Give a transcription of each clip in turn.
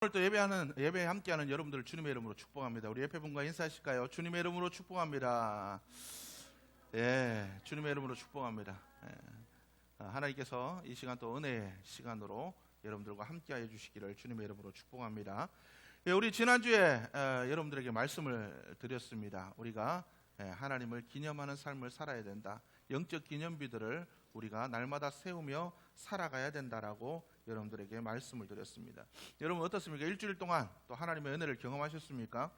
오늘 또 예배에 함께하는 여러분들을 주님의 이름으로 축복합니다. 우리 예배분과 인사하실까요? 주님의 이름으로 축복합니다. 예, 주님의 이름으로 축복합니다. 예. 하나님께서 이 시간 또 은혜의 시간으로 여러분들과 함께하여 주시기를 주님의 이름으로 축복합니다. 예, 우리 지난주에 여러분들에게 말씀을 드렸습니다. 우리가 하나님을 기념하는 삶을 살아야 된다. 영적 기념비들을 우리가 날마다 세우며 살아가야 된다라고 여러분들에게 말씀을 드렸습니다. 여러분 어떻습니까? 일주일 동안 또 하나님의 은혜를 경험하셨습니까?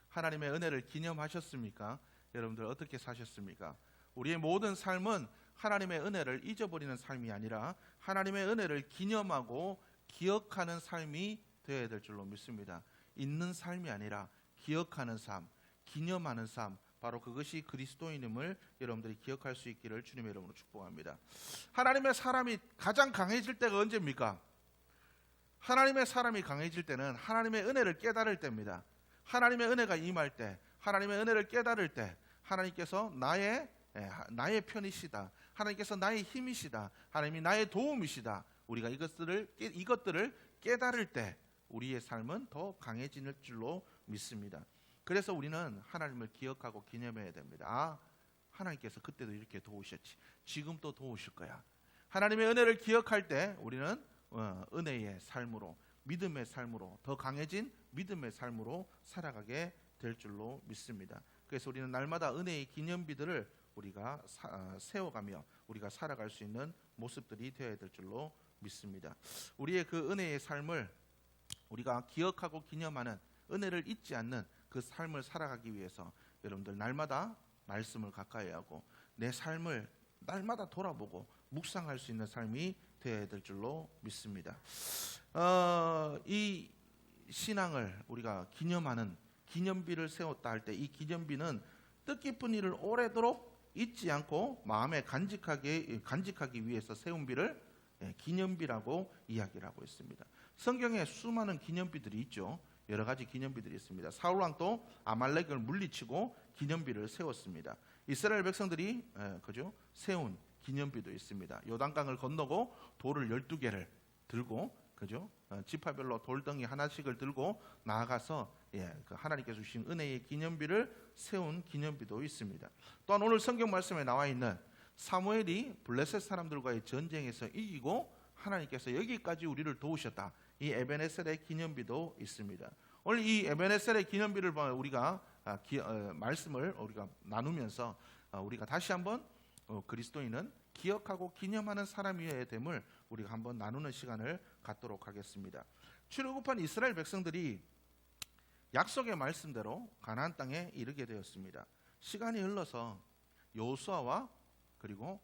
하나님의 은혜를 기념하셨습니까? 여러분들 어떻게 사셨습니까? 우리의 모든 삶은 하나님의 은혜를 잊어버리는 삶이 아니라 하나님의 은혜를 기념하고 기억하는 삶이 되어야 될 줄로 믿습니다. 있는 삶이 아니라 기억하는 삶, 기념하는 삶, 바로 그것이 그리스도인임을 여러분들이 기억할 수 있기를 주님의 이름으로 축복합니다. 하나님의 사람이 가장 강해질 때가 언제입니까? 하나님의 사람이 강해질 때는 하나님의 은혜를 깨달을 때입니다. 하나님의 은혜가 임할 때, 하나님의 은혜를 깨달을 때 하나님께서 나의 편이시다, 하나님께서 나의 힘이시다, 하나님이 나의 도움이시다, 우리가 이것들을 깨달을 때 우리의 삶은 더 강해질 줄로 믿습니다. 그래서 우리는 하나님을 기억하고 기념해야 됩니다. 하나님께서 그때도 이렇게 도우셨지, 지금 또 도우실 거야. 하나님의 은혜를 기억할 때 우리는 은혜의 삶으로, 믿음의 삶으로, 더 강해진 믿음의 삶으로 살아가게 될 줄로 믿습니다. 그래서 우리는 날마다 은혜의 기념비들을 우리가 세워가며 우리가 살아갈 수 있는 모습들이 되어야 될 줄로 믿습니다. 우리의 그 은혜의 삶을 우리가 기억하고 기념하는, 은혜를 잊지 않는 그 삶을 살아가기 위해서 여러분들 날마다 말씀을 가까이 하고 내 삶을 날마다 돌아보고 묵상할 수 있는 삶이 되어야 될 줄로 믿습니다. 이 신앙을 우리가 기념하는 기념비를 세웠다 할 때 이 기념비는 뜻깊은 일을 오래도록 잊지 않고 마음에 간직하기 위해서 세운 비를 기념비라고 이야기를 하고 있습니다. 성경에 수많은 기념비들이 있죠. 여러 가지 기념비들이 있습니다. 사울왕도 아말렉을 물리치고 기념비를 세웠습니다. 이스라엘 백성들이 세운 기념비도 있습니다. 요단강을 건너고 돌을 12개를 들고 지파별로 돌덩이 하나씩을 들고 나아가서 그 하나님께서 주신 은혜의 기념비를 세운 기념비도 있습니다. 또한 오늘 성경 말씀에 나와 있는 사무엘이 블레셋 사람들과의 전쟁에서 이기고 하나님께서 여기까지 우리를 도우셨다, 이 에베네셀의 기념비도 있습니다. 오늘 이 에베네셀의 기념비를 우리가 말씀을 우리가 나누면서 우리가 다시 한번 그리스도인은 기억하고 기념하는 사람이어야 됨을 우리가 한번 나누는 시간을 갖도록 하겠습니다. 출애굽한 이스라엘 백성들이 약속의 말씀대로 가나안 땅에 이르게 되었습니다. 시간이 흘러서 여호수아와 그리고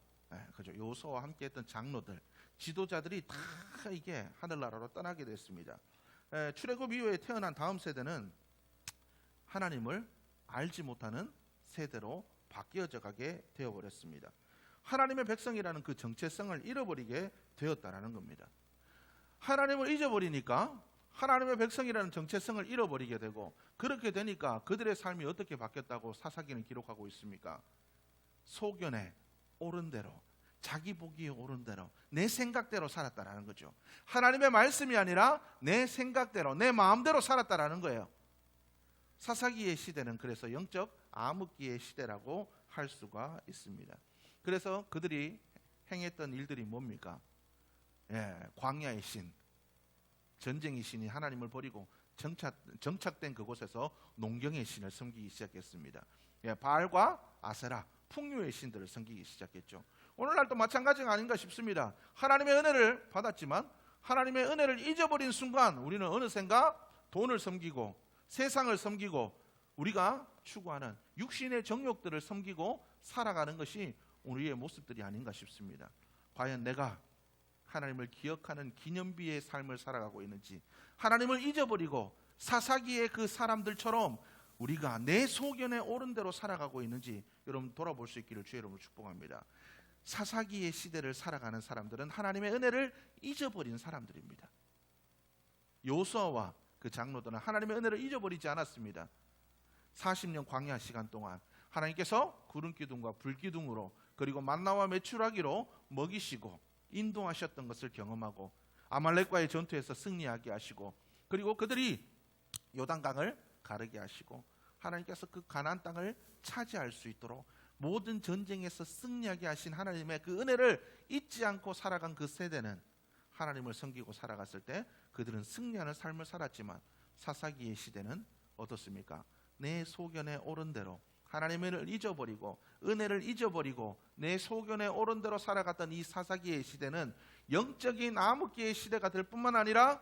여호수아와 함께했던 장로들, 지도자들이 다 이게 하늘나라로 떠나게 됐습니다. 출애굽 이후에 태어난 다음 세대는 하나님을 알지 못하는 세대로 바뀌어져 가게 되어버렸습니다. 하나님의 백성이라는 그 정체성을 잃어버리게 되었다라는 겁니다. 하나님을 잊어버리니까 하나님의 백성이라는 정체성을 잃어버리게 되고, 그렇게 되니까 그들의 삶이 어떻게 바뀌었다고 사사기는 기록하고 있습니까? 소견에 옳은 대로, 자기 보기에 옳은 대로, 내 생각대로 살았다라는 거죠. 하나님의 말씀이 아니라 내 생각대로, 내 마음대로 살았다라는 거예요. 사사기의 시대는 그래서 영적 암흑기의 시대라고 할 수가 있습니다. 그래서 그들이 행했던 일들이 뭡니까? 광야의 신, 전쟁의 신이 하나님을 버리고 정착된 그곳에서 농경의 신을 섬기기 시작했습니다. 바알과 아세라, 풍류의 신들을 섬기기 시작했죠. 오늘날도 마찬가지가 아닌가 싶습니다. 하나님의 은혜를 받았지만 하나님의 은혜를 잊어버린 순간 우리는 어느샌가 돈을 섬기고 세상을 섬기고 우리가 추구하는 육신의 정욕들을 섬기고 살아가는 것이 우리의 모습들이 아닌가 싶습니다. 과연 내가 하나님을 기억하는 기념비의 삶을 살아가고 있는지, 하나님을 잊어버리고 사사기의 그 사람들처럼 우리가 내 소견에 옳은 대로 살아가고 있는지 여러분 돌아볼 수 있기를 주의 이름으로 축복합니다. 사사기의 시대를 살아가는 사람들은 하나님의 은혜를 잊어버린 사람들입니다. 여호수아와 그 장로들은 하나님의 은혜를 잊어버리지 않았습니다. 40년 광야 시간 동안 하나님께서 구름기둥과 불기둥으로 그리고 만나와 메추라기로 먹이시고 인도하셨던 것을 경험하고 아말렉과의 전투에서 승리하게 하시고 그리고 그들이 요단강을 가르게 하시고 하나님께서 그 가나안 땅을 차지할 수 있도록 모든 전쟁에서 승리하게 하신 하나님의 그 은혜를 잊지 않고 살아간 그 세대는 하나님을 섬기고 살아갔을 때 그들은 승리하는 삶을 살았지만 사사기의 시대는 어떻습니까? 내 소견에 오른 대로 하나님을 잊어버리고 은혜를 잊어버리고 내 소견에 오른 대로 살아갔던 이 사사기의 시대는 영적인 암흑기의 시대가 될 뿐만 아니라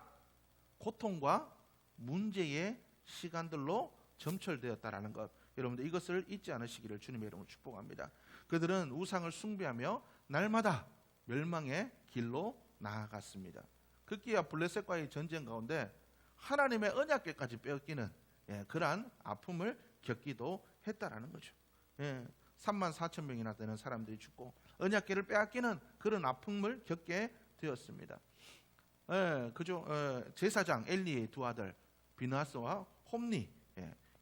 고통과 문제의 시간들로 점철되었다라는 것, 여러분들 이것을 잊지 않으시기를 주님의 이름으로 축복합니다. 그들은 우상을 숭배하며 날마다 멸망의 길로 나아갔습니다. 극기야 블레셋과의 전쟁 가운데 하나님의 언약궤까지 빼앗기는 그러한 아픔을 겪기도 했다라는 거죠. 34,000명이나 되는 사람들이 죽고 언약궤를 빼앗기는 그런 아픔을 겪게 되었습니다. 그죠? 제사장 엘리의 두 아들 비느하스와 홈니,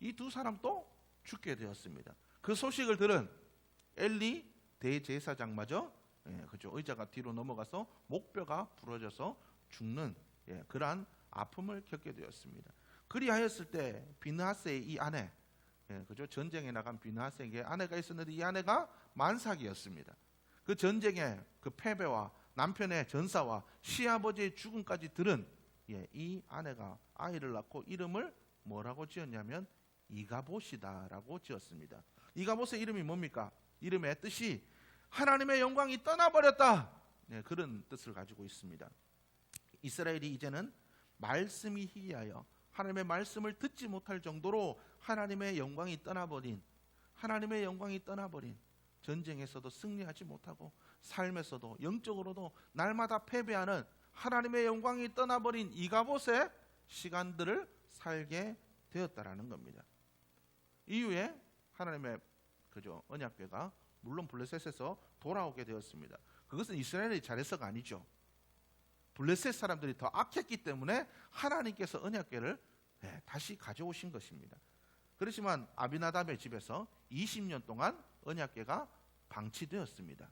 이 두 사람도 죽게 되었습니다. 그 소식을 들은 엘리 대제사장마저 그죠? 의자가 뒤로 넘어가서 목뼈가 부러져서 죽는 그러한 아픔을 겪게 되었습니다. 그리하였을 때 비느하스의 이 아내, 그죠? 전쟁에 나간 비느하스에게 아내가 있었는데 이 아내가 만삭이었습니다. 그 전쟁의 그 패배와 남편의 전사와 시아버지의 죽음까지 들은 이 아내가 아이를 낳고 이름을 뭐라고 지었냐면 이가봇이다라고 지었습니다. 이가봇의 이름이 뭡니까? 이름의 뜻이 하나님의 영광이 떠나버렸다, 그런 뜻을 가지고 있습니다. 이스라엘이 이제는 말씀이 희귀하여 하나님의 말씀을 듣지 못할 정도로 하나님의 영광이 떠나버린 전쟁에서도 승리하지 못하고 삶에서도 영적으로도 날마다 패배하는 하나님의 영광이 떠나버린 이가봇의 시간들을 살게 되었다라는 겁니다. 이후에 하나님의 그죠? 언약궤가 물론 블레셋에서 돌아오게 되었습니다. 그것은 이스라엘이 잘해서가 아니죠. 블레셋 사람들이 더 악했기 때문에 하나님께서 언약궤를 다시 가져오신 것입니다. 그렇지만 아비나답의 집에서 20년 동안 언약궤가 방치되었습니다.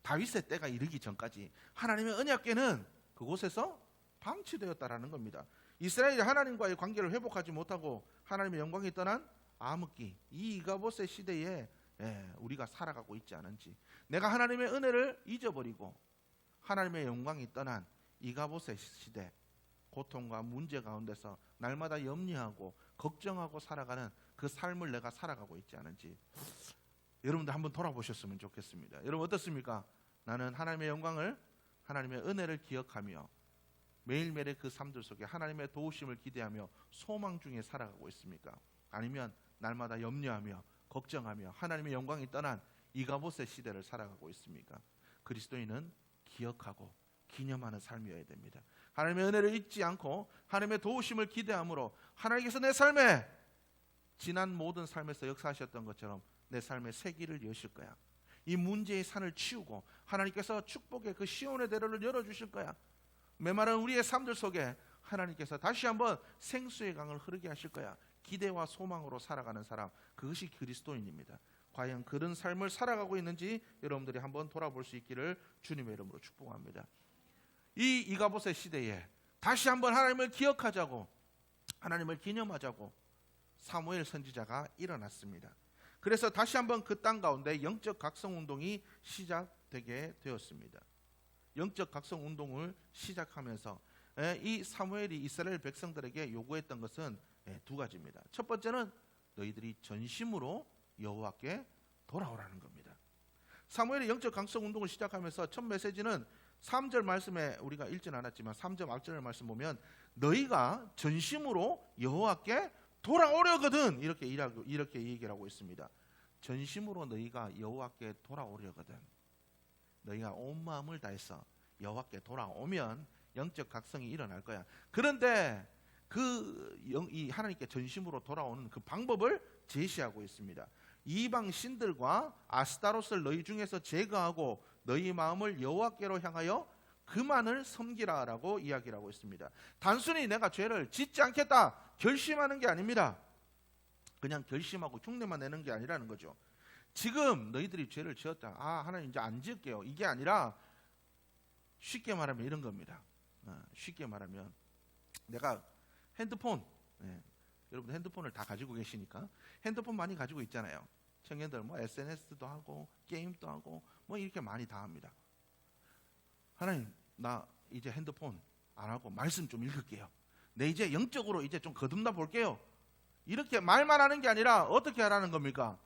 다윗의 때가 이르기 전까지 하나님의 언약궤는 그곳에서 방치되었다라는 겁니다. 이스라엘이 하나님과의 관계를 회복하지 못하고 하나님의 영광이 떠난 암흑기, 이 이가봇의 시대에 우리가 살아가고 있지 않은지, 내가 하나님의 은혜를 잊어버리고 하나님의 영광이 떠난 이가봇의 시대, 고통과 문제 가운데서 날마다 염려하고 걱정하고 살아가는 그 삶을 내가 살아가고 있지 않은지 여러분들 한번 돌아보셨으면 좋겠습니다. 여러분 어떻습니까? 나는 하나님의 영광을, 하나님의 은혜를 기억하며 매일매일의 그 삶들 속에 하나님의 도우심을 기대하며 소망 중에 살아가고 있습니까? 아니면 날마다 염려하며 걱정하며 하나님의 영광이 떠난 이가봇의 시대를 살아가고 있습니까? 그리스도인은 기억하고 기념하는 삶이어야 됩니다. 하나님의 은혜를 잊지 않고 하나님의 도우심을 기대함으로 하나님께서 내 삶에 지난 모든 삶에서 역사하셨던 것처럼 내 삶의 새 길을 여실 거야. 이 문제의 산을 치우고 하나님께서 축복의 그 시온의 대로를 열어주실 거야. 메마른 우리의 삶들 속에 하나님께서 다시 한번 생수의 강을 흐르게 하실 거야. 기대와 소망으로 살아가는 사람, 그것이 그리스도인입니다. 과연 그런 삶을 살아가고 있는지 여러분들이 한번 돌아볼 수 있기를 주님의 이름으로 축복합니다. 이 이가봇의 시대에 다시 한번 하나님을 기억하자고, 하나님을 기념하자고 사무엘 선지자가 일어났습니다. 그래서 다시 한번 그 땅 가운데 영적 각성 운동이 시작되게 되었습니다. 영적 각성 운동을 시작하면서 이 사무엘이 이스라엘 백성들에게 요구했던 것은 두 가지입니다. 첫 번째는 너희들이 전심으로 여호와께 돌아오라는 겁니다. 사무엘이 영적 각성 운동을 시작하면서 첫 메시지는 3절 말씀에 우리가 읽지는 않았지만 3절 앞절 말씀 보면 너희가 전심으로 여호와께 돌아오려거든, 이렇게 얘기를 하고 있습니다. 전심으로 너희가 여호와께 돌아오려거든, 너희가 온 마음을 다해서 여호와께 돌아오면 영적 각성이 일어날 거야. 그런데 이 하나님께 전심으로 돌아오는 그 방법을 제시하고 있습니다. 이방 신들과 아스타롯을 너희 중에서 제거하고 너희 마음을 여호와께로 향하여 그만을 섬기라라고 이야기를 하고 있습니다. 단순히 내가 죄를 짓지 않겠다 결심하는 게 아닙니다. 그냥 결심하고 흉내만 내는 게 아니라는 거죠. 지금 너희들이 죄를 지었다, 하나님 이제 안 지을게요, 이게 아니라 쉽게 말하면 이런 겁니다. 쉽게 말하면 내가 핸드폰. 예. 여러분 핸드폰을 다 가지고 계시니까 핸드폰 많이 가지고 있잖아요. 청년들 뭐 SNS도 하고 게임도 하고 뭐 이렇게 많이 다 합니다. 하나님, 나 이제 핸드폰 안 하고 말씀 좀 읽을게요. 내 이제 영적으로 이제 좀 거듭나 볼게요. 이렇게 말만 하는 게 아니라 어떻게 하라는 겁니까?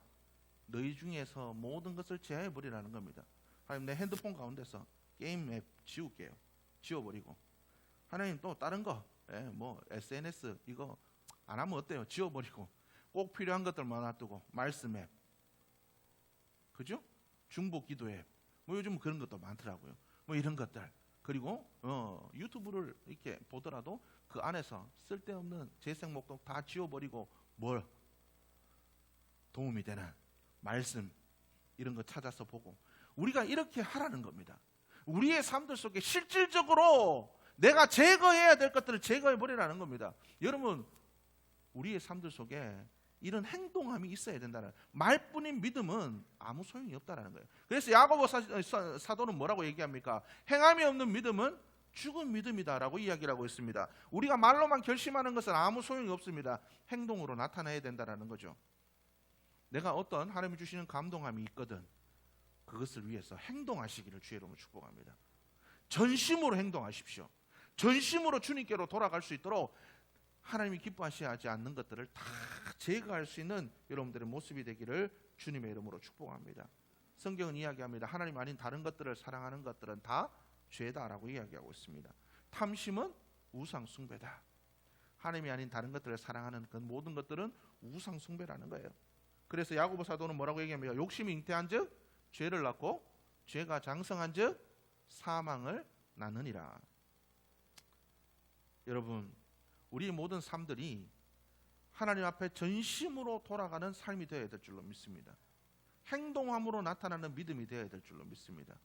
너희 중에서 모든 것을 제하해 버리라는 겁니다. 하나님, 내 핸드폰 가운데서 게임 앱 지울게요. 지워버리고. 하나님, 또 다른 거, 뭐 SNS 이거 안 하면 어때요? 지워버리고. 꼭 필요한 것들만 놔두고 말씀 앱, 그죠? 중보 기도 앱, 뭐 요즘 그런 것도 많더라고요. 뭐 이런 것들. 그리고 유튜브를 이렇게 보더라도 그 안에서 쓸데없는 재생 목록 다 지워버리고 뭘 도움이 되는 말씀 이런 거 찾아서 보고, 우리가 이렇게 하라는 겁니다. 우리의 삶들 속에 실질적으로 내가 제거해야 될 것들을 제거해 버리라는 겁니다. 여러분, 우리의 삶들 속에 이런 행동함이 있어야 된다는, 말뿐인 믿음은 아무 소용이 없다는 거예요. 그래서 야고보 사도는 뭐라고 얘기합니까? 행함이 없는 믿음은 죽은 믿음이다라고 이야기를 하고 있습니다. 우리가 말로만 결심하는 것은 아무 소용이 없습니다. 행동으로 나타나야 된다는 거죠. 내가 어떤 하나님이 주시는 감동함이 있거든, 그것을 위해서 행동하시기를 주의 이름으로 축복합니다. 전심으로 행동하십시오. 전심으로 주님께로 돌아갈 수 있도록 하나님이 기뻐하시지 않는 것들을 다 제거할 수 있는 여러분들의 모습이 되기를 주님의 이름으로 축복합니다. 성경은 이야기합니다. 하나님 아닌 다른 것들을 사랑하는 것들은 다 죄다라고 이야기하고 있습니다. 탐심은 우상 숭배다. 하나님이 아닌 다른 것들을 사랑하는 그 모든 것들은 우상 숭배라는 거예요. 그래서 야고보 사도는 뭐라고 얘기합니까? 욕심이 잉태한즉 죄를 낳고 죄가 장성한즉 사망을 낳느니라. 여러분, 우리 모든 삶들이 하나님 앞에 전심으로 돌아가는 삶이 되어야 될 줄로 믿습니다. 행동함으로 나타나는 믿음이 되어야 될 줄로 믿습니다.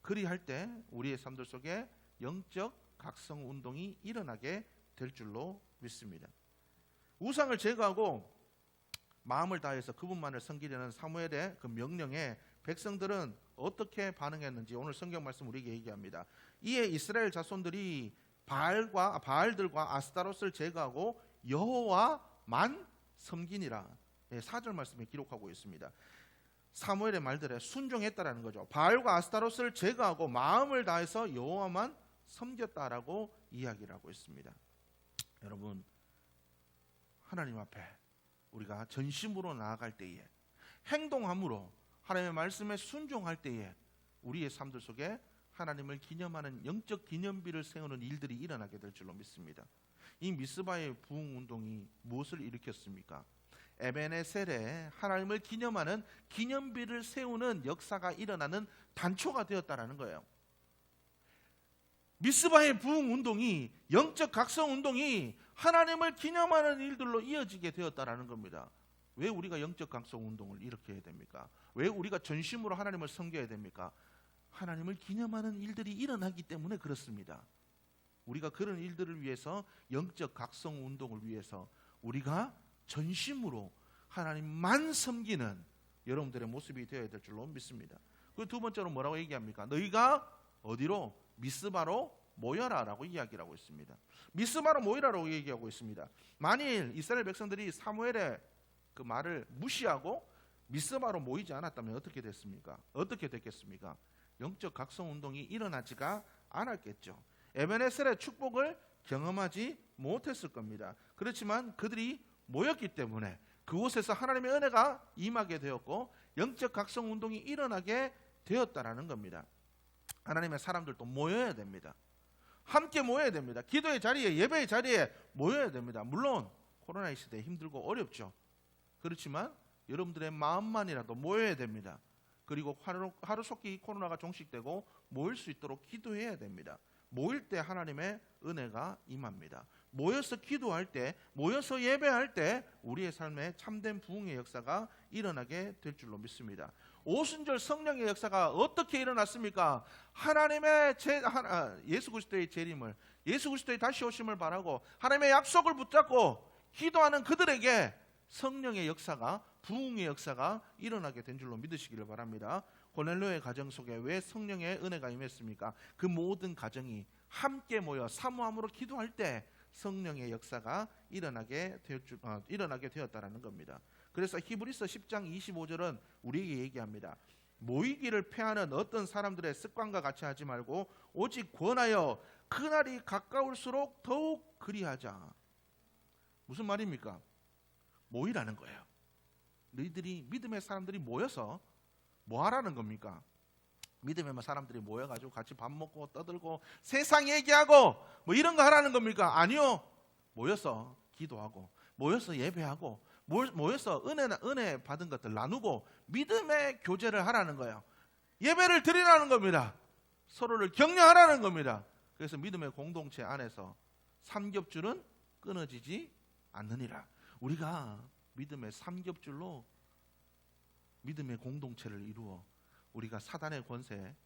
그리할 때 우리의 삶들 속에 영적 각성 운동이 일어나게 될 줄로 믿습니다. 우상을 제거하고 마음을 다해서 그분만을 섬기려는 사무엘의 그 명령에 백성들은 어떻게 반응했는지 오늘 성경 말씀 우리에게 얘기합니다. 이에 이스라엘 자손들이 바알들과 아스타롯을 제거하고 여호와만 섬기니라. 4절 말씀에 기록하고 있습니다. 사무엘의 말들에 순종했다라는 거죠. 바알과 아스타롯을 제거하고 마음을 다해서 여호와만 섬겼다라고 이야기를 하고 있습니다. 여러분, 하나님 앞에 우리가 전심으로 나아갈 때에, 행동함으로 하나님의 말씀에 순종할 때에 우리의 삶들 속에 하나님을 기념하는 영적 기념비를 세우는 일들이 일어나게 될 줄로 믿습니다. 이 미스바의 부흥운동이 무엇을 일으켰습니까? 에베네셀에 하나님을 기념하는 기념비를 세우는 역사가 일어나는 단초가 되었다라는 거예요. 미스바의 부흥운동이, 영적 각성운동이 하나님을 기념하는 일들로 이어지게 되었다라는 겁니다. 왜 우리가 영적 각성운동을 이렇게 해야 됩니까? 왜 우리가 전심으로 하나님을 섬겨야 됩니까? 하나님을 기념하는 일들이 일어나기 때문에 그렇습니다. 우리가 그런 일들을 위해서, 영적 각성 운동을 위해서 우리가 전심으로 하나님만 섬기는 여러분들의 모습이 되어야 될 줄로 믿습니다. 그 두 번째로 뭐라고 얘기합니까? 너희가 어디로? 미스바로 모여라 라고 이야기를 하고 있습니다. 미스바로 모이라라고 얘기하고 있습니다. 만일 이스라엘 백성들이 사무엘의 그 말을 무시하고 미스바로 모이지 않았다면 어떻게 됐습니까? 어떻게 됐겠습니까? 영적 각성 운동이 일어나지가 않았겠죠. 에베네셀의 축복을 경험하지 못했을 겁니다. 그렇지만 그들이 모였기 때문에 그곳에서 하나님의 은혜가 임하게 되었고 영적 각성 운동이 일어나게 되었다라는 겁니다. 하나님의 사람들도 모여야 됩니다. 함께 모여야 됩니다. 기도의 자리에, 예배의 자리에 모여야 됩니다. 물론 코로나 시대에 힘들고 어렵죠. 그렇지만 여러분들의 마음만이라도 모여야 됩니다. 그리고 하루속히 코로나가 종식되고 모일 수 있도록 기도해야 됩니다. 모일 때 하나님의 은혜가 임합니다. 모여서 기도할 때, 모여서 예배할 때 우리의 삶에 참된 부흥의 역사가 일어나게 될 줄로 믿습니다. 오순절 성령의 역사가 어떻게 일어났습니까? 하나님의 예수 그리스도의 재림을, 예수 그리스도의 다시 오심을 바라고 하나님의 약속을 붙잡고 기도하는 그들에게 성령의 역사가, 부흥의 역사가 일어나게 된 줄로 믿으시기를 바랍니다. 고넬료의 가정 속에 왜 성령의 은혜가 임했습니까? 그 모든 가정이 함께 모여 사모함으로 기도할 때 성령의 역사가 일어나게 되었다라는 겁니다. 그래서 히브리서 10장 25절은 우리에게 얘기합니다. 모이기를 패하는 어떤 사람들의 습관과 같이 하지 말고 오직 권하여 그날이 가까울수록 더욱 그리하자. 무슨 말입니까? 모이라는 거예요. 너희들이 믿음의 사람들이 모여서 뭐 하라는 겁니까? 믿음의 사람들이 모여가지고 같이 밥 먹고 떠들고 세상 얘기하고 뭐 이런 거 하라는 겁니까? 아니요. 모여서 기도하고 모여서 예배하고 모여서 은혜 받은 것들 나누고 믿음의 교제를 하라는 거예요. 예배를 드리라는 겁니다. 서로를 격려하라는 겁니다. 그래서 믿음의 공동체 안에서 삼겹줄은 끊어지지 않느니라. 우리가 믿음의 삼겹줄로 믿음의 공동체를 이루어 우리가 사단의 권세,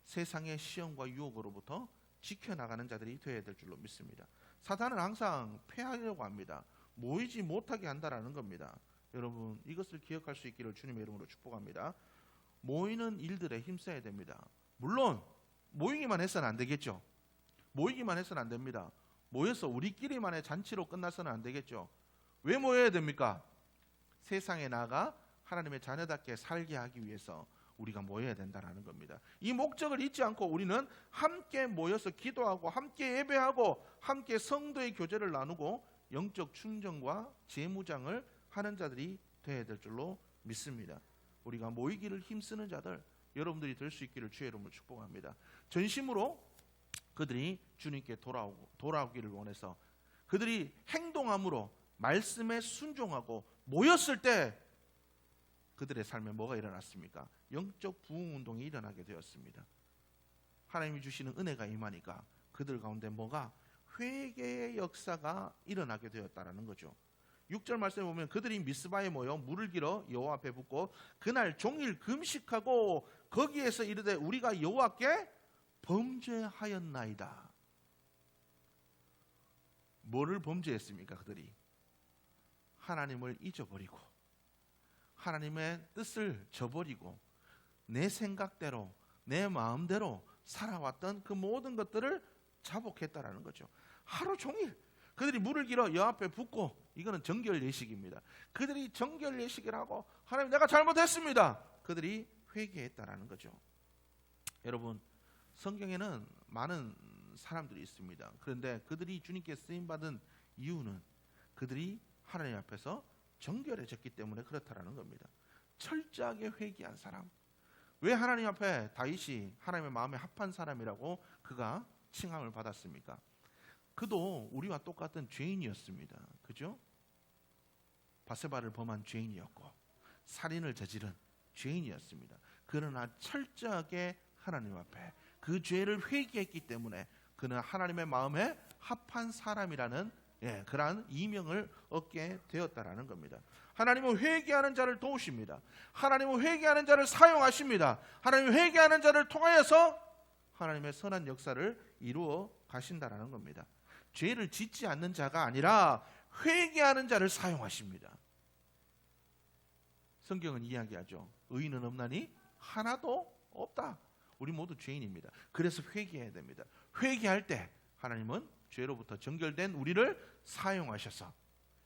세상의 시험과 유혹으로부터 지켜나가는 자들이 되어야 될 줄로 믿습니다. 사단은 항상 패하려고 합니다. 모이지 못하게 한다라는 겁니다. 여러분, 이것을 기억할 수 있기를 주님의 이름으로 축복합니다. 모이는 일들에 힘써야 됩니다. 물론 모이기만 해서는 안 되겠죠. 모이기만 해서는 안 됩니다. 모여서 우리끼리만의 잔치로 끝나서는 안 되겠죠. 왜 모여야 됩니까? 세상에 나가 하나님의 자녀답게 살게 하기 위해서 우리가 모여야 된다는 겁니다. 이 목적을 잊지 않고 우리는 함께 모여서 기도하고 함께 예배하고 함께 성도의 교제를 나누고 영적 충전과 재무장을 하는 자들이 되어야 될 줄로 믿습니다. 우리가 모이기를 힘쓰는 자들 여러분들이 될 수 있기를 주의 이름으로 축복합니다. 전심으로 그들이 주님께 돌아오기를 원해서 그들이 행동함으로 말씀에 순종하고 모였을 때 그들의 삶에 뭐가 일어났습니까? 영적 부흥운동이 일어나게 되었습니다. 하나님이 주시는 은혜가 임하니까 그들 가운데 뭐가 회개의 역사가 일어나게 되었다라는 거죠. 6절 말씀에 보면 그들이 미스바에 모여 물을 길어 여호와 앞에 붓고 그날 종일 금식하고 거기에서 이르되 우리가 여호와께 범죄하였나이다. 뭐를 범죄했습니까? 그들이 하나님을 잊어버리고 하나님의 뜻을 저버리고 내 생각대로 내 마음대로 살아왔던 그 모든 것들을 자복했다라는 거죠. 하루 종일 그들이 물을 길어 여 앞에 붓고, 이거는 정결 예식입니다. 그들이 정결 예식을 하고 하나님 내가 잘못했습니다. 그들이 회개했다라는 거죠. 여러분, 성경에는 많은 사람들이 있습니다. 그런데 그들이 주님께 쓰임받은 이유는 그들이 하나님 앞에서 정결해졌기 때문에 그렇다라는 겁니다. 철저하게 회개한 사람. 왜 하나님 앞에 다윗이 하나님의 마음에 합한 사람이라고 그가 칭함을 받았습니까? 그도 우리와 똑같은 죄인이었습니다. 그죠? 바세바를 범한 죄인이었고 살인을 저지른 죄인이었습니다. 그러나 철저하게 하나님 앞에 그 죄를 회개했기 때문에 그는 하나님의 마음에 합한 사람이라는 그러한 이명을 얻게 되었다라는 겁니다. 하나님은 회개하는 자를 도우십니다. 하나님은 회개하는 자를 사용하십니다. 하나님은 회개하는 자를 통하여서 하나님의 선한 역사를 이루어 가신다라는 겁니다. 죄를 짓지 않는 자가 아니라 회개하는 자를 사용하십니다. 성경은 이야기하죠. 의인은 없나니 하나도 없다. 우리 모두 죄인입니다. 그래서 회개해야 됩니다. 회개할 때 하나님은 죄로부터 정결된 우리를 사용하셔서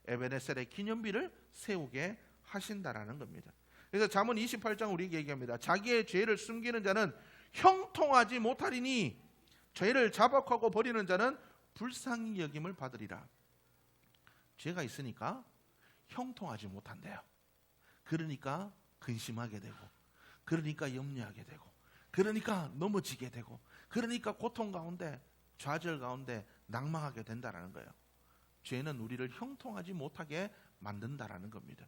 에베네셀의 기념비를 세우게 하신다라는 겁니다. 그래서 잠언 28장 우리에게 얘기합니다. 자기의 죄를 숨기는 자는 형통하지 못하리니 죄를 자박하고 버리는 자는 불쌍히 여김을 받으리라. 죄가 있으니까 형통하지 못한대요. 그러니까 근심하게 되고, 그러니까 염려하게 되고, 그러니까 넘어지게 되고, 그러니까 고통 가운데, 좌절 가운데 낭망하게 된다라는 거예요. 죄는 우리를 형통하지 못하게 만든다라는 겁니다.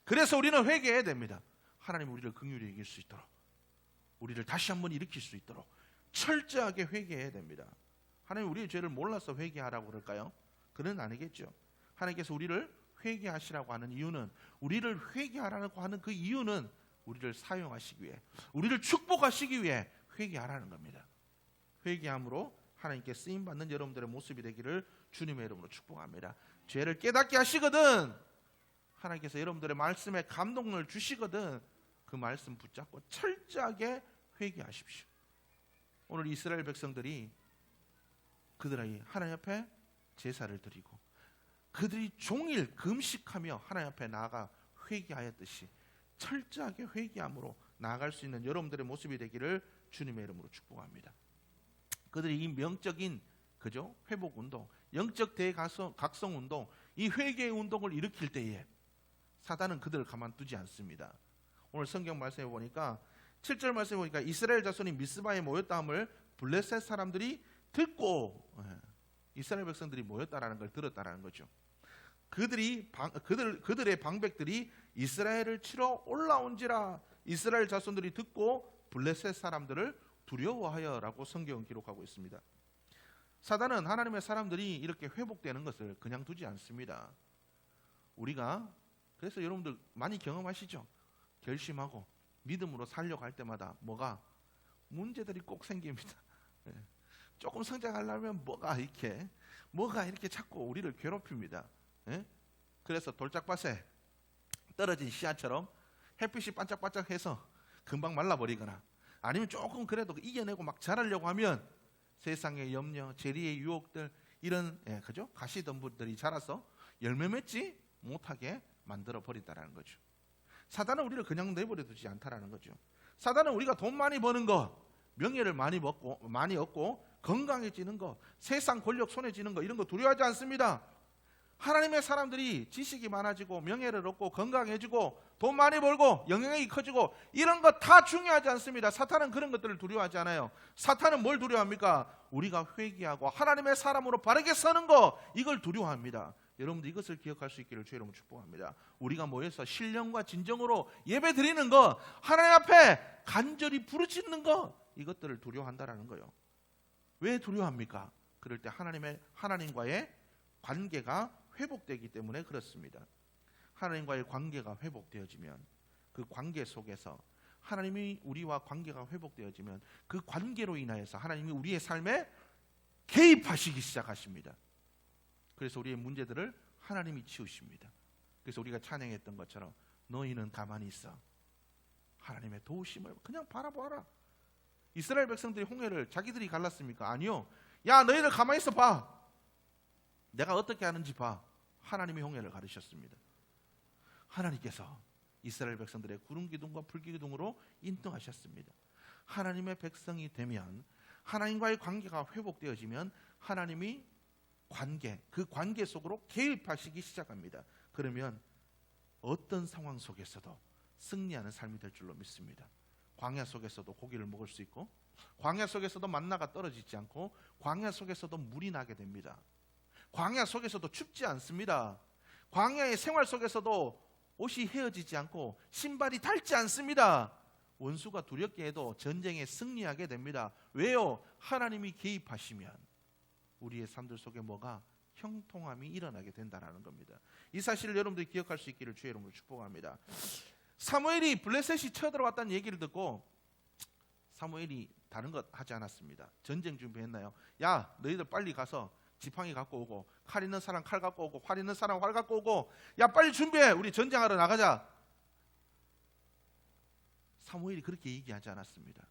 그래서 우리는 회개해야 됩니다. 하나님 우리를 긍휼히 여길 수 있도록, 우리를 다시 한번 일으킬 수 있도록 철저하게 회개해야 됩니다. 하나님 우리의 죄를 몰라서 회개하라고 그럴까요? 그건 아니겠죠. 하나님께서 우리를 회개하시라고 하는 이유는, 우리를 회개하라고 하는 그 이유는 우리를 사용하시기 위해, 우리를 축복하시기 위해 회개하라는 겁니다. 회개함으로 하나님께 쓰임받는 여러분들의 모습이 되기를 주님의 이름으로 축복합니다. 죄를 깨닫게 하시거든 하나님께서 여러분들의 말씀에 감동을 주시거든 그 말씀 붙잡고 철저하게 회개하십시오. 오늘 이스라엘 백성들이 그들이 하나님 앞에 제사를 드리고 그들이 종일 금식하며 하나님 앞에 나아가 회개하였듯이 철저하게 회개함으로 나아갈 수 있는 여러분들의 모습이 되기를 주님의 이름으로 축복합니다. 그들이 이 명적인 그죠? 회복 운동, 영적 대각성 운동, 이 회개의 운동을 일으킬 때에 사단은 그들을 가만두지 않습니다. 오늘 성경 말씀해 보니까 7절 말씀해 보니까 이스라엘 자손이 미스바에 모였다함을 블레셋 사람들이 듣고 이스라엘 백성들이 모였다라는 걸 들었다라는 거죠. 그들의 방백들이 이스라엘을 치러 올라온지라 이스라엘 자손들이 듣고 블레셋 사람들을 두려워하여라고 성경은 기록하고 있습니다. 사단은 하나님의 사람들이 이렇게 회복되는 것을 그냥 두지 않습니다. 우리가 그래서 여러분들 많이 경험하시죠? 결심하고 믿음으로 살려고 할 때마다 뭐가 문제들이 꼭 생깁니다. 조금 성장하려면 뭐가 이렇게 자꾸 우리를 괴롭힙니다. 그래서 돌짝밭에 떨어진 씨앗처럼 햇빛이 반짝반짝해서 금방 말라버리거나 아니면 조금 그래도 이겨내고 막 자라려고 하면 세상의 염려, 재리의 유혹들 이런 그죠? 가시덤불들이 자라서 열매 맺지 못하게 만들어 버린다라는 거죠. 사단은 우리를 그냥 내버려 두지 않다라는 거죠. 사단은 우리가 돈 많이 버는 거, 명예를 많이 얻고 건강해지는 거, 세상 권력 손에 쥐는 거 이런 거 두려워하지 않습니다. 하나님의 사람들이 지식이 많아지고 명예를 얻고 건강해지고 돈 많이 벌고 영향력이 커지고 이런 거 다 중요하지 않습니다. 사탄은 그런 것들을 두려워하지 않아요. 사탄은 뭘 두려워합니까? 우리가 회개하고 하나님의 사람으로 바르게 서는 거 이걸 두려워합니다. 여러분들 이것을 기억할 수 있기를 주의 이름으로 축복합니다. 우리가 모여서 신령과 진정으로 예배 드리는 거, 하나님 앞에 간절히 부르짖는 거 이것들을 두려워한다라는 거예요. 왜 두려워합니까? 그럴 때 하나님과의 관계가 회복되기 때문에 그렇습니다. 하나님과의 관계가 회복되어지면 그 관계 속에서 하나님이 우리와 관계가 회복되어지면 그 관계로 인하여서 하나님이 우리의 삶에 개입하시기 시작하십니다. 그래서 우리의 문제들을 하나님이 치우십니다. 그래서 우리가 찬양했던 것처럼 너희는 가만히 있어. 하나님의 도우심을 그냥 바라보아라. 이스라엘 백성들이 홍해를 자기들이 갈랐습니까? 아니요. 야 너희들 가만히 있어 봐. 내가 어떻게 하는지 봐. 하나님이 홍해를 가르셨습니다. 하나님께서 이스라엘 백성들의 구름 기둥과 불 기둥으로 인도하셨습니다. 하나님의 백성이 되면 하나님과의 관계가 회복되어지면 하나님이 그 관계 속으로 개입하시기 시작합니다. 그러면 어떤 상황 속에서도 승리하는 삶이 될 줄로 믿습니다. 광야 속에서도 고기를 먹을 수 있고 광야 속에서도 만나가 떨어지지 않고 광야 속에서도 물이 나게 됩니다. 광야 속에서도 춥지 않습니다. 광야의 생활 속에서도 옷이 헤어지지 않고 신발이 닳지 않습니다. 원수가 두렵게 해도 전쟁에 승리하게 됩니다. 왜요? 하나님이 개입하시면 우리의 삶들 속에 뭐가 형통함이 일어나게 된다는 겁니다. 이 사실을 여러분들이 기억할 수 있기를 주의 이름으로 축복합니다. 사무엘이 블레셋이 쳐들어왔다는 얘기를 듣고 사무엘이 다른 것 하지 않았습니다. 전쟁 준비했나요? 야 너희들 빨리 가서 지팡이 갖고 오고 칼 있는 사람 칼 갖고 오고 활 있는 사람 활 갖고 오고 야 빨리 준비해 우리 전쟁하러 나가자. 사무엘이 그렇게 얘기하지 않았습니다.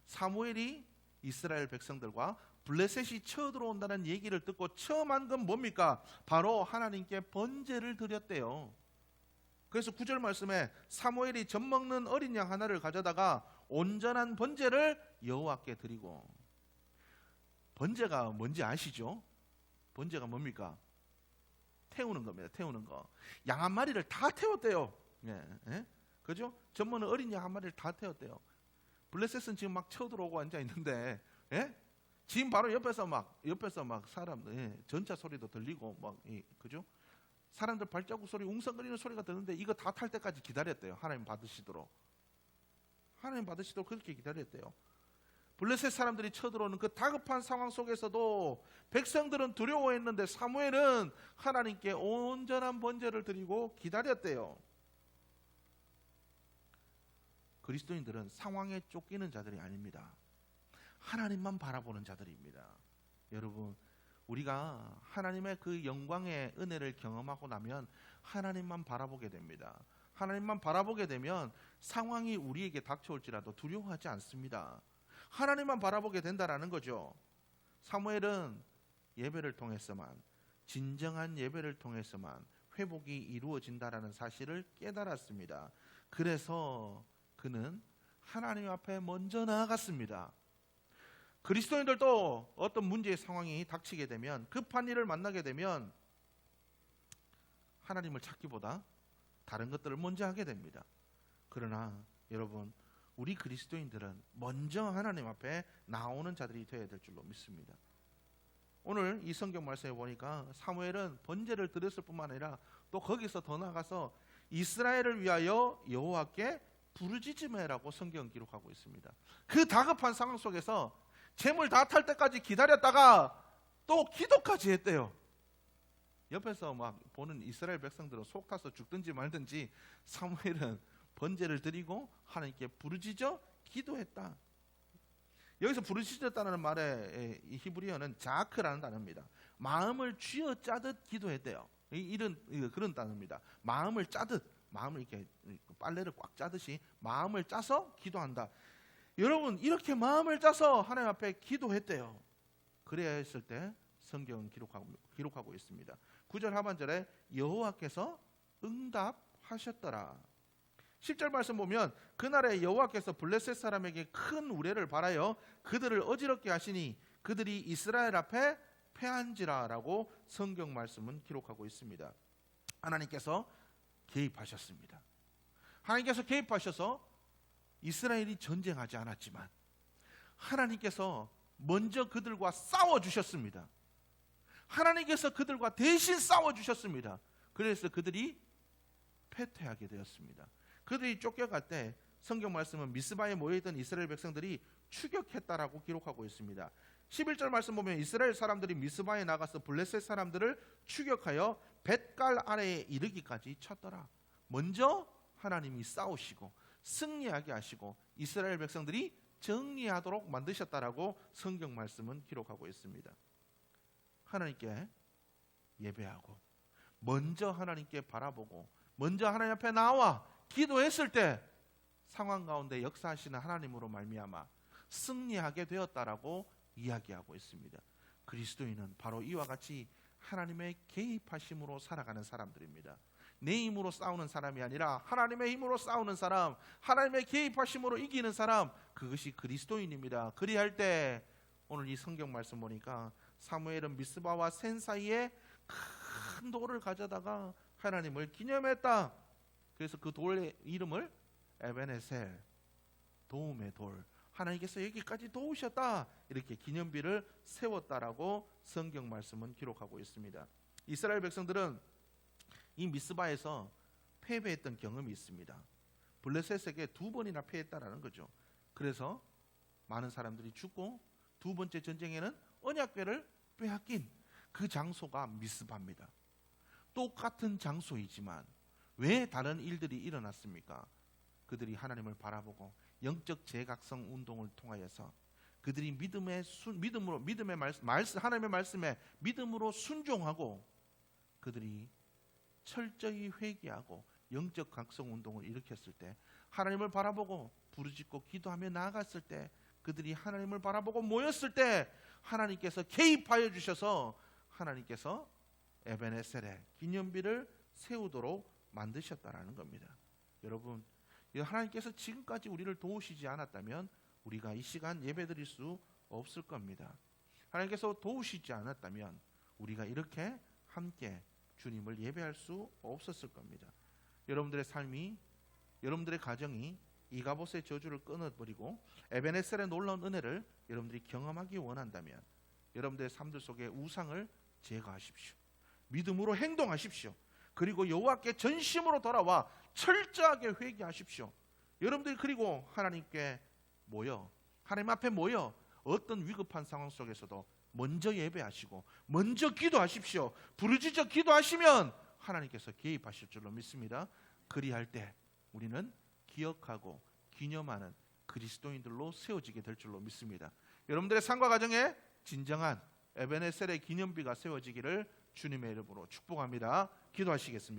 사무엘이 이스라엘 백성들과 블레셋이 쳐들어온다는 얘기를 듣고 처음 한 건 뭡니까? 바로 하나님께 번제를 드렸대요. 그래서 9절 말씀에 사무엘이 젖 먹는 어린 양 하나를 가져다가 온전한 번제를 여호와께 드리고. 번제가 뭔지 아시죠? 번제가 뭡니까? 태우는 겁니다. 태우는 거. 양 한 마리를 다 태웠대요. 그죠? 젖 먹는 어린 양 한 마리를 다 태웠대요. 블레셋은 지금 막 쳐들어오고 앉아 있는데, 지금 바로 옆에서 막 사람들 전차 소리도 들리고 그죠? 사람들 발자국 소리, 웅성거리는 소리가 들리는데 이거 다 탈 때까지 기다렸대요. 하나님 받으시도록 그렇게 기다렸대요. 블레셋 사람들이 쳐들어오는 그 다급한 상황 속에서도 백성들은 두려워했는데 사무엘은 하나님께 온전한 번제를 드리고 기다렸대요. 그리스도인들은 상황에 쫓기는 자들이 아닙니다. 하나님만 바라보는 자들입니다. 여러분, 우리가 하나님의 그 영광의 은혜를 경험하고 나면 하나님만 바라보게 됩니다. 하나님만 바라보게 되면 상황이 우리에게 닥쳐올지라도 두려워하지 않습니다. 하나님만 바라보게 된다라는 거죠. 사무엘은 예배를 통해서만 진정한 예배를 통해서만 회복이 이루어진다라는 사실을 깨달았습니다. 그래서 그는 하나님 앞에 먼저 나아갔습니다. 그리스도인들도 어떤 문제의 상황이 닥치게 되면, 급한 일을 만나게 되면 하나님을 찾기보다 다른 것들을 먼저 하게 됩니다. 그러나 여러분, 우리 그리스도인들은 먼저 하나님 앞에 나오는 자들이 되어야 될 줄로 믿습니다. 오늘 이 성경 말씀에 보니까 사무엘은 번제를 드렸을 뿐만 아니라 또 거기서 더 나아가서 이스라엘을 위하여 여호와께 부르짖으매라고 성경 기록하고 있습니다. 그 다급한 상황 속에서 재물 다 탈 때까지 기다렸다가 또 기도까지 했대요. 옆에서 막 보는 이스라엘 백성들은 속 타서 죽든지 말든지 사무엘은 번제를 드리고 하나님께 부르짖어 기도했다. 여기서 부르짖었다는 말의 히브리어는 자크라는 단어입니다. 마음을 쥐어짜듯 기도했대요. 그런 단어입니다. 마음을 짜듯, 마음을 이렇게 빨래를 꽉 짜듯이 마음을 짜서 기도한다. 여러분, 이렇게 마음을 짜서 하나님 앞에 기도했대요. 그래야 했을 때 성경은 기록하고 있습니다. 9절 하반절에 여호와께서 응답하셨더라. 10절 말씀 보면 그날에 여호와께서 블레셋 사람에게 큰 우레를 발하여 그들을 어지럽게 하시니 그들이 이스라엘 앞에 패한지라라고 성경 말씀은 기록하고 있습니다. 하나님께서 개입하셨습니다. 하나님께서 개입하셔서 이스라엘이 전쟁하지 않았지만 하나님께서 먼저 그들과 싸워주셨습니다. 하나님께서 그들과 대신 싸워주셨습니다. 그래서 그들이 패퇴하게 되었습니다. 그들이 쫓겨갈 때 성경 말씀은 미스바에 모여있던 이스라엘 백성들이 추격했다라고 기록하고 있습니다. 11절 말씀 보면 이스라엘 사람들이 미스바에 나가서 블레셋 사람들을 추격하여 벳갈 아래에 이르기까지 쳤더라. 먼저 하나님이 싸우시고 승리하게 하시고 이스라엘 백성들이 정리하도록 만드셨다라고 성경 말씀은 기록하고 있습니다. 하나님께 예배하고 먼저 하나님께 바라보고 먼저 하나님 앞에 나와 기도했을 때 상황 가운데 역사하시는 하나님으로 말미암아 승리하게 되었다라고 이야기하고 있습니다. 그리스도인은 바로 이와 같이 하나님의 개입하심으로 살아가는 사람들입니다. 내 힘으로 싸우는 사람이 아니라 하나님의 힘으로 싸우는 사람, 하나님의 개입하심으로 이기는 사람, 그것이 그리스도인입니다. 그리할 때 오늘 이 성경 말씀 보니까 사무엘은 미스바와 센 사이에 큰 돌을 가져다가 하나님을 기념했다. 그래서 그 돌의 이름을 에베네셀, 도움의 돌, 하나님께서 여기까지 도우셨다, 이렇게 기념비를 세웠다라고 성경 말씀은 기록하고 있습니다. 이스라엘 백성들은 이 미스바에서 패배했던 경험이 있습니다. 블레셋에게 2번이나 패했다라는 거죠. 그래서 많은 사람들이 죽고 두 번째 전쟁에는 언약궤를 빼앗긴 그 장소가 미스바입니다. 똑같은 장소이지만 왜 다른 일들이 일어났습니까? 그들이 하나님을 바라보고 영적 재각성 운동을 통하여서 그들이 하나님의 말씀에 믿음으로 순종하고 그들이 철저히 회개하고 영적 각성 운동을 일으켰을 때, 하나님을 바라보고 부르짖고 기도하며 나아갔을 때, 그들이 하나님을 바라보고 모였을 때 하나님께서 개입하여 주셔서 하나님께서 에베네셀의 기념비를 세우도록 만드셨다라는 겁니다. 여러분, 하나님께서 지금까지 우리를 도우시지 않았다면 우리가 이 시간 예배드릴 수 없을 겁니다. 하나님께서 도우시지 않았다면 우리가 이렇게 함께 주님을 예배할 수 없었을 겁니다. 여러분들의 삶이, 여러분들의 가정이 이가봇의 저주를 끊어버리고 에베네셀의 놀라운 은혜를 여러분들이 경험하기 원한다면 여러분들의 삶들 속에 우상을 제거하십시오. 믿음으로 행동하십시오. 그리고 여호와께 전심으로 돌아와 철저하게 회개하십시오. 여러분들이 그리고 하나님께 모여, 하나님 앞에 모여 어떤 위급한 상황 속에서도 먼저 예배하시고 먼저 기도하십시오. 부르짖어 기도하시면 하나님께서 개입하실 줄로 믿습니다. 그리할 때 우리는 기억하고 기념하는 그리스도인들로 세워지게 될 줄로 믿습니다. 여러분들의 삶과 가정에 진정한 에베네셀의 기념비가 세워지기를 주님의 이름으로 축복합니다. 기도하시겠습니다.